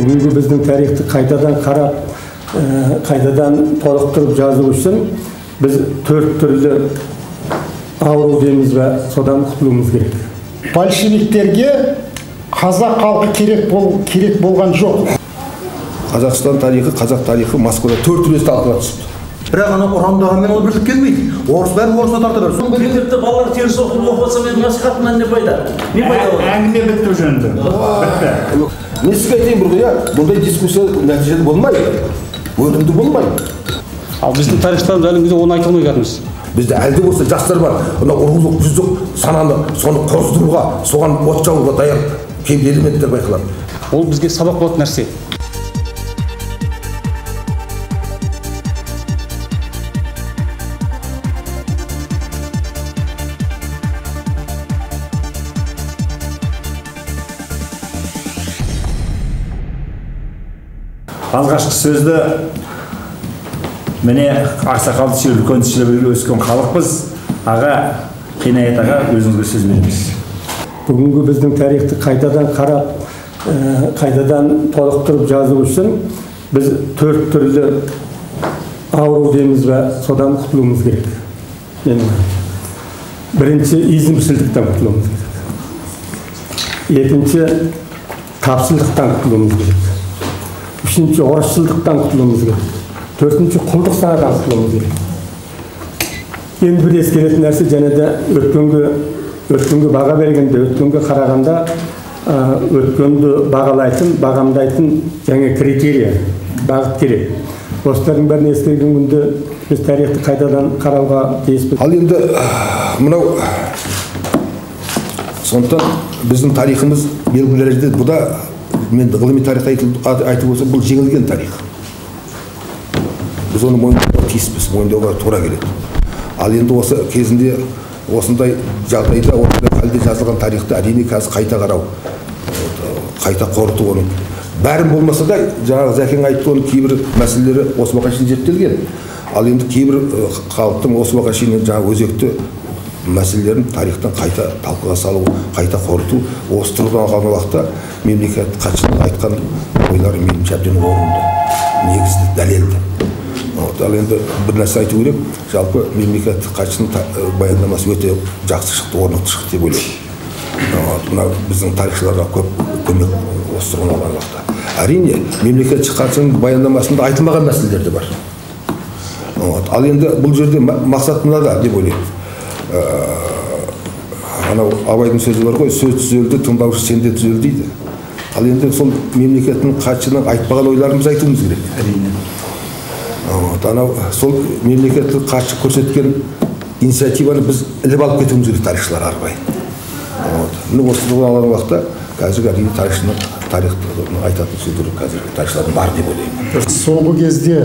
Бүгінгі біздің тарихты қайтадан қарап, қайтадан толықтырып жазу үшін біз 4 түрлі ауру дейміз бе, содан құтылуымыз керек. Большевиктерге қазақ халқы керек болған жоқ. Қазақстан тарихы, қазақ тарихы Москвада 4 түрлі талқыға түсті. Бірақ ана ұрандағанмен ол бірлік келмейді. Орыс бәрін орысқа тарта берді. Мектепте балалар теріс оқып жатса мен насихатымнан не пайда? Не пайда? Әңгіме бітті жөнді. Бітті. Мен сізге айтайын бір ғой, бұндай дискуссия нәтижелі болмайды. Өнімді болмайды. Ал біздің тарихшыларымыз әлі оны айта алмай жатырмыз. Бізде әлде болса жастар бар. Ана ұрылық, жүздік сананы соны қоздыруға, соған от жағуға даяр кейбір элементтер байқалады. Ол бізге сабақ болатын нәрсе. Алғашқы сөзді міне ақсақалды сүйер үлкен кісілерге өскен халықпыз. Аға, Қинаят аға, өзіңізге сөз береміз. Бүгінгі біздің тарихты қайтадан қарап, қайтадан толықтырып жазу үшін біз 4 түрлі ауру дейміз бе, содан құтылуымыз керек. Бірінші измшілдіктен құтылуымыз керек. Екінші тапшылдықтан құтылуымыз керек. Үшінші орысшылдықтан құтылуымыз керек. Төртінші құлдық санадан құтылуымыз керек. Енді бір ескеретін нәрсе, және де өткенге баға бергенде, өткенге қарағанда өткенді бағамдайтын жаңа критерия, бағыт керек. Осылардың бәрін ескерген күнде біз тарихты қайтадан қарауға тиіспіз. Ал енді мынау сондықтан біздің тарихымыз белгілерде, бұда мен ғылыми тарих айтып болса, бұл жеңілген тарих. Біз оны мойындауға тиіспіз, мойындауға тура келеді. Ал енді осы кезінде осындай жағдайда, осындай халде жазылған тарихты әрине қазір қайта қарау, қайта қорыту оның. Бәрін болмаса да, жаңағы Зәкең айтты, оның кейбір мәселелері осы уақытқа шейін зерттелген. Ал енді кейбір халықтың осы уақытқа шейін жаңағы өзекті мәселелерін тарихтан қайта талқыға салу, қайта қорыту, осы тұрғыдан алған уақытта мемлекет хатшының айтқан ойлары меніңше әбден орынды, негізді, дәлелді. Ал енді бір нәрсе айту керек, жалпы мемлекет хатшының баяндамасы өте жақсы шықты, орнықты шықты деп ойлаймын. Мына біздің тарихшыларға көп көмек осы тұрғыдан алған уақытта. Әрине, мемлекет хатшының баяндамасында айтылмаған мәселелер де бар. Ал енді бұл жерде мақсат мынада деп ойлаймын. Анау Абайдың сөзі бар ғой, сөз түзелді, тыңдаушы сенде түзел дейді. Ал енді сол мемлекеттің хатшының айтпаған ойларын біз айтуымыз керек. Әрине. Анау сол мемлекеттік хатшы көрсеткен инициативаны біз іліп алып кетуіміз керек, тарихшылар арбай. Осы алған уақытта қазір әрине тарихты айтатын сөздер қазір тарихшылардың бар деп ойлаймын. Соңғы кезде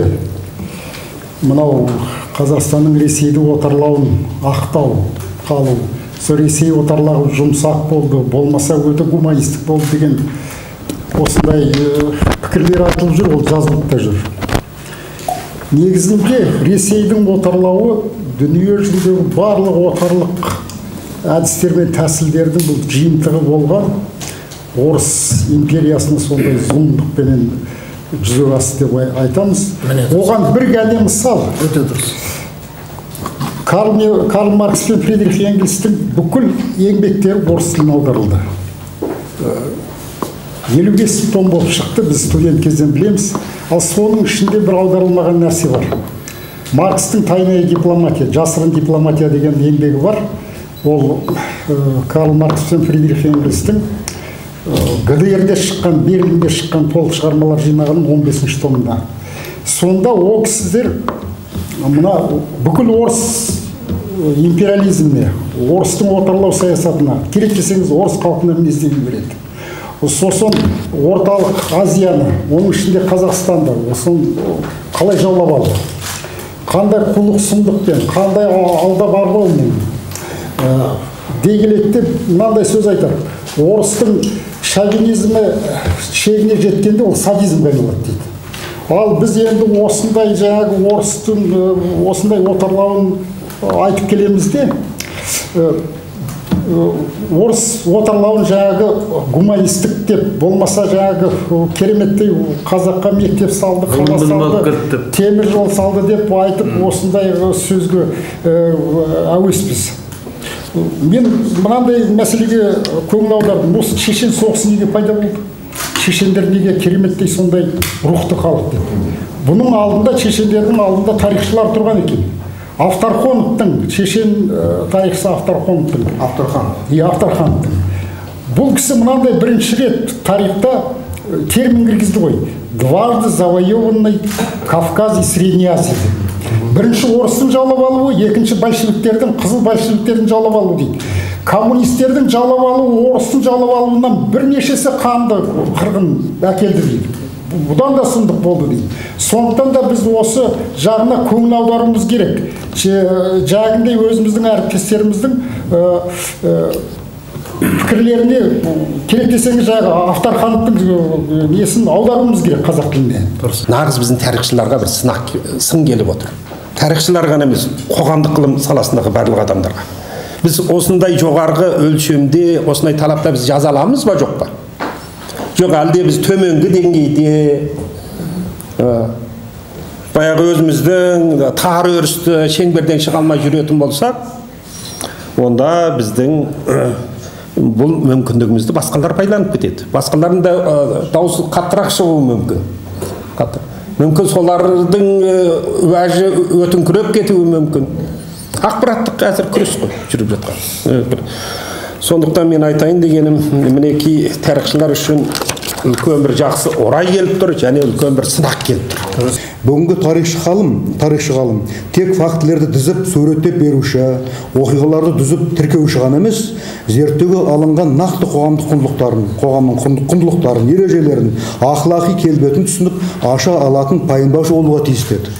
мынау Қазақстанның Ресейді отарлауын ақтау, қалу, сол Ресей отарлауы жұмсақ болды, болмаса өте гуманистік болды деген осындай пікірлер айтылып жүр, ол жазылып та жүр. Негізінде Ресейдің отарлауы дүние жүзіндегі барлық отарлық әдістер мен тәсілдердің бұл жиынтығы болған Орыс империясына сондай зұлымдықпенен жүзеге асты деп айтамыз. Оған бір ғана мысал. Өте дұрыс. Карл Маркс пен Фридрих Энгельстің бүкіл еңбектері орыс тіліне аударылды. 55 том болып шықты, біз студент кезден білеміз. Ал соның ішінде бір аударылмаған нәрсе бар. Маркстың «Тайная дипломатия», жасырын дипломатия деген еңбегі бар. Ол Карл Маркс пен Фридрих Энгельстің ГДРде шыққан, Берлинде шыққан толық шығармалар жинағының 15 томында. Сонда ол кісілер мына бүкіл орыс империализміне, орыстың отарлау саясатына, керек десеңіз орыс халқына мінездеме береді. Сосын орталық Азияны, оның ішінде Қазақстанды, осын қалай жаулап алды? Қандай құлық сұмдықпен, қандай алдап арбаумен дегелетті мынандай сөз айтады. Орыстың шовинизмі шегіне жеткенде ол садизмге айналады дейді. Ал біз енді осындай жаңағы орыстың осындай отарлауын айтып келеміз де, орыс отарлауын жаңағы гуманистік деп, болмаса жаңағы кереметтей қазаққа мектеп салды, қала салды, темір жол салды деп айтып, осындай сөзге әуеспіз. Мен мынандай мәселеге көңіл аудардым. Осы шешен соғысы неге пайда болды? Шешендер неге кереметтей сондай рухты халық деп? Бұның алдында, шешендердің алдында тарихшылар тұрған екен. Автархоновтың, шешен тарихшысы Автархоновтың. Автархановтың. Бұл кісі мынандай бірінші рет тарихта термин кіргізді ғой. Дважды завоеванный Кавказ и Средняя Азия. Бірінші орыстың жаулап алуы, екінші большевиктердің, қызыл большевиктердің жаулап алуы дейді. Коммунистердің жаулап алуы, орыстың жаулап алуынан бірнешесі қанды қырғын әкелді дейді. Бұдан да сұмдық болды дейді. Сондықтан да біз осы жағына көңіл аударуымыз керек. Жағындай өзіміздің әріптестеріміздің пікірлеріне керек десеңіз жағы Автархановтың несін аударуымыз керек қазақ тіліне. Нағыз біздің тарихшыларға бір сын келіп отыр. Тарихшылар ғана емес, қоғамдық ғылым саласындағы барлық адамдарға. Біз осындай жоғарғы өлшемде, осындай талапта біз жаза аламыз ба, жоқ па? Жоқ, әлде біз төменгі деңгейде баяғы өзіміздің тар өрісті шеңберден шыға алмай жүретін болсақ, онда біздің бұл мүмкіндігімізді басқалар пайдаланып кетеді. Басқалардың да дауысы қаттырақ шығуы мүмкін. Мүмкін солардың уәжі өтіңкіреп кетуі мүмкін. Ақпараттық қазір күрес қой жүріп жатқан. Сондықтан мен айтайын дегенім, мінекей тарихшылар үшін үлкен бір жақсы орай келіп тұр, және үлкен бір сынақ келіп тұр. Бүгінгі тарихшы ғалым тек фактілерді дізіп, суреттеп беруші, оқиғаларды дүзіп, тіркеуші ғана емес, зерттеуге алынған нақты қоғамдық құндылықтарын, қоғамның құндылықтарын, ережелерін, ақылақи келбетін түсініп, аша алатын пайымдаушы болуға тиістеді.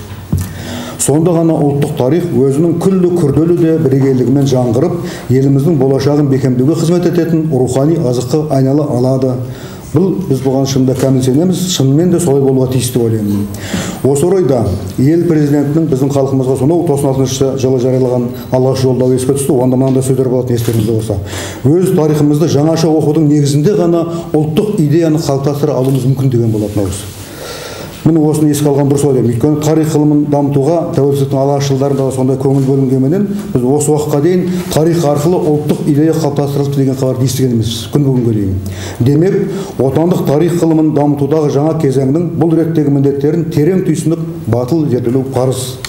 Сонда ғана ұлттық тарих өзінің күллі күрделі де бірегейлігімен жаңғырып, еліміздің болашағын бекемдеуге қызмет ететін рухани азыққа айнала алады. Біз бұған шынында кәміл сенеміз, шынымен де солай болуға тиісті ойлаймын. Осы орайда ел президентінің біздің халқымызға сонау 96 жылы жариялаған алғашқы жолдауы еске түсті. Онда мынандай сөздер болатын, естеріңізде болса. Өз тарихымызды жаңаша оқудың негізінде ғана ұлттық идеяны қалыптастыра алуымыз мүмкін деген болатын осы. Міне осыны еске алған дұрыс ойлаймын. Өйткені тарих ғылымын дамытуға тәуелсіздіктің алғашқы жылдарында сондай көңіл бөлінгенменен біз осы уақытқа дейін тарих арқылы ұлттық идея қалыптастырылды деген хабарды естіген емеспіз күн бүгінге дейін. Демек, отандық тарих ғылымын дамытудағы жаңа кезеңнің бұл реттегі міндеттерін терең түйсініп, батыл зерделеу парыз.